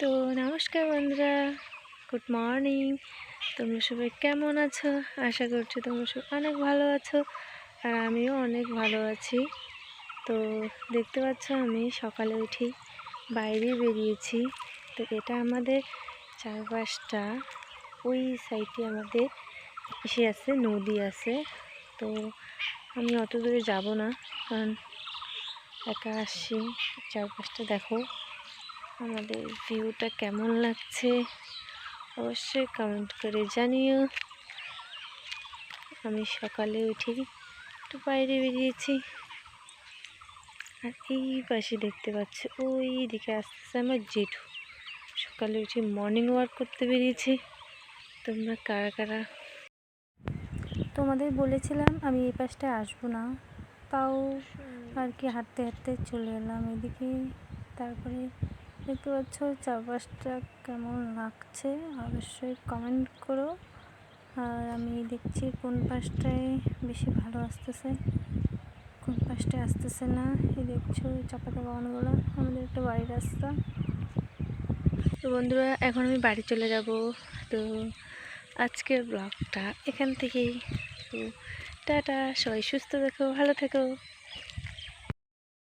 তো নমস্কার বন্ধুরা, গুড মর্নিং। তোমরা সবাই কেমন আছো? আশা করছি তোমরা সবাই অনেক ভালো আছো, আর আমিও অনেক ভালো আছি। তো দেখতে পাচ্ছ আমি সকালে উঠি বাইরে বেরিয়েছি। তো এটা আমাদের চারপাশটা, ওই সাইডে আমাদের এসে আছে, নদী আছে। তো আমি অত দূরে যাব না, কারণ একা আসছি। চারপাশটা দেখো, আমাদের ভিউটা কেমন লাগছে অবশ্যই কমেন্ট করে জানিও। আমি সকালে উঠে একটু বাইরে বেরিয়েছি, আর এই পাশে দেখতে পাচ্ছ ওই দিকে আসতেছে আমার জেঠু। সকালে উঠে মর্নিং ওয়াক করতে বেরিয়েছি। তোমরা কারা কারা? তোমাদের বলেছিলাম আমি এই পাশটায় আসবো না, তাও আর কি হাঁটতে হাঁটতে চলে এলাম এদিকে। তারপরে দেখতে পাচ্ছ চারপাশটা কেমন লাগছে অবশ্যই কমেন্ট করো। আর আমি দেখছি কোন পাশটায় বেশি ভালো আসতেছে, কোন পাশটায় আসতেছে না। এই দেখছো চাপাতা বাগানগুলো, আমাদের একটা বাড়ির রাস্তা। তো বন্ধুরা, এখন আমি বাড়ি চলে যাব। তো আজকের ব্লগটা এখান থেকেই। তো টাটা, সবাই সুস্থ থেকো, ভালো থেকো।